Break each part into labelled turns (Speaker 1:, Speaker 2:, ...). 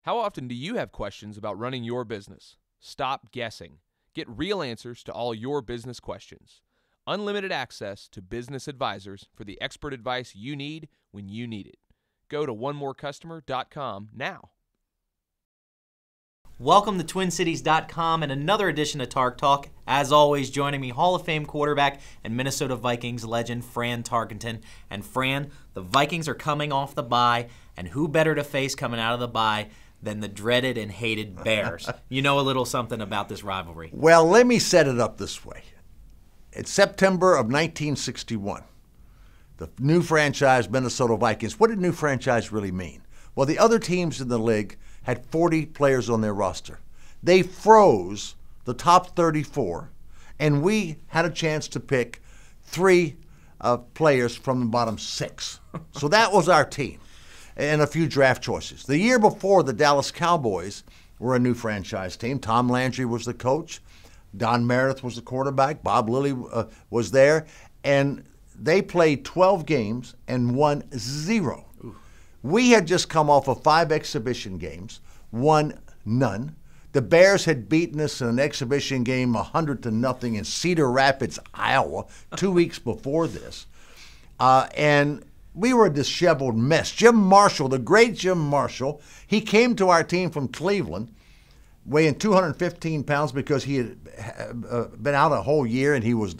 Speaker 1: How often do you have questions about running your business? Stop guessing. Get real answers to all your business questions. Unlimited access to business advisors for the expert advice you need when you need it. Go to onemorecustomer.com now.
Speaker 2: Welcome to TwinCities.com and another edition of Tark Talk. As always, joining me, Hall of Fame quarterback and Minnesota Vikings legend Fran Tarkenton. And Fran, the Vikings are coming off the bye, and who better to face coming out of the bye than the dreaded and hated Bears? You know a little something about this rivalry.
Speaker 3: Well, let me set it up this way. It's September of 1961. The new franchise, Minnesota Vikings. What did new franchise really mean? Well, the other teams in the league had 40 players on their roster. They froze the top 34, and we had a chance to pick three players from the bottom six. So that was our team, and a few draft choices. The year before, the Dallas Cowboys were a new franchise team. Tom Landry was the coach. Don Meredith was the quarterback. Bob Lilly was there. And they played 12 games and won 0. Ooh. We had just come off of 5 exhibition games, won none. The Bears had beaten us in an exhibition game 100-0 in Cedar Rapids, Iowa, 2 weeks before this. And we were a disheveled mess. Jim Marshall, the great Jim Marshall, he came to our team from Cleveland, weighing 215 pounds because he had been out a whole year and he was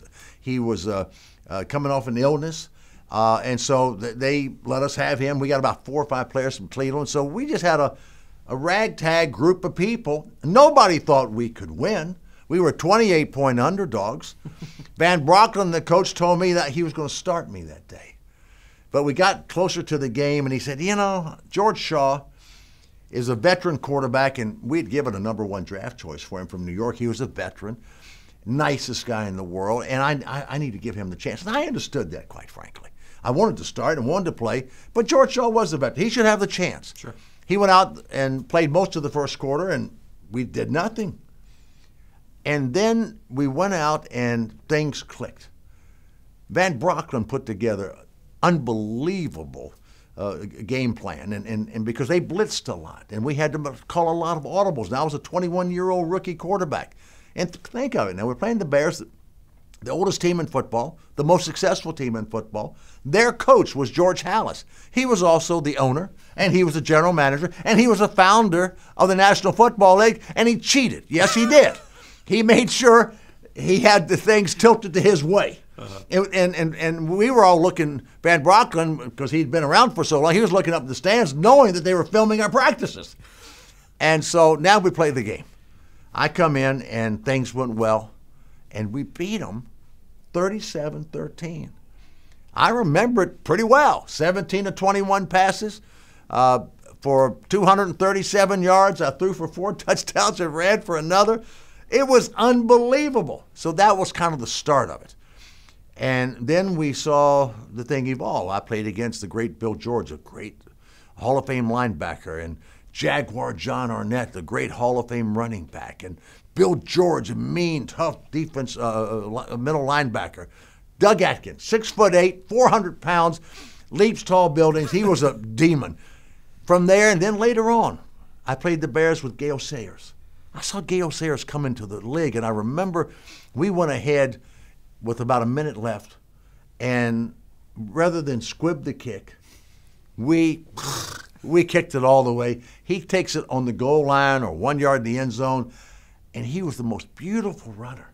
Speaker 3: coming off an illness. And so they let us have him. We got about 4 or 5 players from Cleveland. So we just had a ragtag group of people. Nobody thought we could win. We were 28-point underdogs. Van Brocklin, the coach, told me that he was going to start me that day. But we got closer to the game, and he said, you know, George Shaw is a veteran quarterback, and we'd given a number 1 draft choice for him from New York. He was a veteran, nicest guy in the world, and I need to give him the chance. And I understood that, quite frankly. I wanted to start and wanted to play, but George Shaw was a veteran. He should have the chance. Sure. He went out and played most of the first quarter, and we did nothing. And then we went out, and things clicked. Van Brocklin put together unbelievable game plan, and because they blitzed a lot, and we had to call a lot of audibles. Now I was a 21-year-old rookie quarterback. And think of it. Now we're playing the Bears, the oldest team in football, the most successful team in football. Their coach was George Halas. He was also the owner, and he was the general manager, and he was a founder of the National Football League, and he cheated. Yes, he did. He made sure he had the things tilted to his way. Uh-huh. And we were all looking, Van Brocklin, because he'd been around for so long, he was looking up the stands knowing that they were filming our practices. And so now we play the game. I come in, and things went well, and we beat them 37-13. I remember it pretty well. 17 of 21 passes for 237 yards. I threw for 4 touchdowns and ran for another. It was unbelievable. So that was kind of the start of it. And then we saw the thing evolve. I played against the great Bill George, a great Hall of Fame linebacker, and Jaguar John Arnett, the great Hall of Fame running back, and Bill George, a mean, tough defense middle linebacker. Doug Atkins, 6'8", 400 pounds, leaps tall buildings. He was a demon. From there, and then later on, I played the Bears with Gale Sayers. I saw Gale Sayers come into the league, and I remember we went ahead with about a minute left, and rather than squib the kick, we kicked it all the way. He takes it on the goal line or 1 yard in the end zone, and he was the most beautiful runner.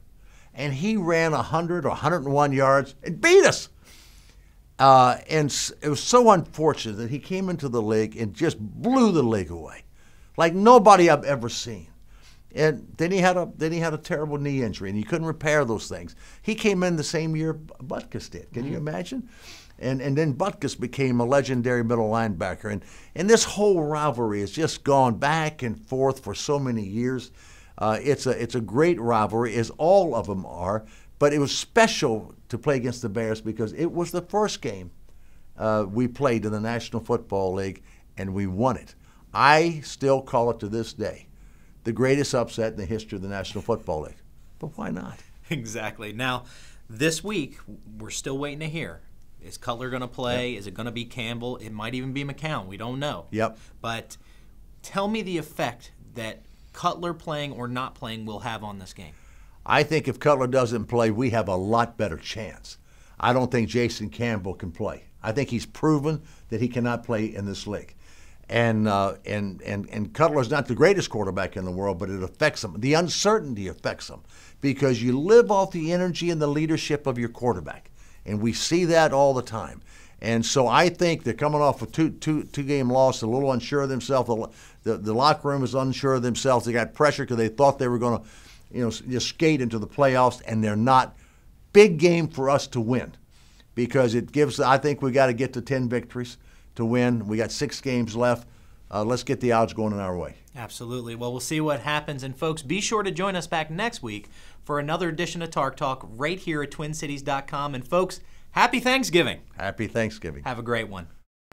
Speaker 3: And he ran 100 or 101 yards and beat us. And it was so unfortunate that he came into the league and just blew the league away, like nobody I've ever seen. And then he had a terrible knee injury, and he couldn't repair those things. He came in the same year Butkus did. Can you imagine? And then Butkus became a legendary middle linebacker. And this whole rivalry has just gone back and forth for so many years. It's a great rivalry, as all of them are. But it was special to play against the Bears because it was the first game we played in the National Football League, and we won it. I still call it to this day the greatest upset in the history of the National Football League. But why not?
Speaker 2: Exactly. Now, this week, we're still waiting to hear. Is Cutler going to play? Yep. Is it going to be Campbell? It might even be McCown. We don't know.
Speaker 3: Yep.
Speaker 2: But Tell me the effect that Cutler playing or not playing will have on this game.
Speaker 3: I think if Cutler doesn't play, we have a lot better chance. I don't think Jason Campbell can play. I think he's proven that he cannot play in this league. And Cutler's not the greatest quarterback in the world, but it affects him. The uncertainty affects him because you live off the energy and the leadership of your quarterback, and we see that all the time. And so I think they're coming off a two-game loss, a little unsure of themselves. The locker room is unsure of themselves. They got pressure because they thought they were going to, just skate into the playoffs, and they're not. Big game for us to win because it gives. I think we got to get to 10 victories to win. We got 6 games left. Let's get the odds going in our way.
Speaker 2: Absolutely. Well, we'll see what happens. And, folks, be sure to join us back next week for another edition of Tark Talk right here at TwinCities.com. And, folks, happy Thanksgiving.
Speaker 3: Happy Thanksgiving.
Speaker 2: Have a great one.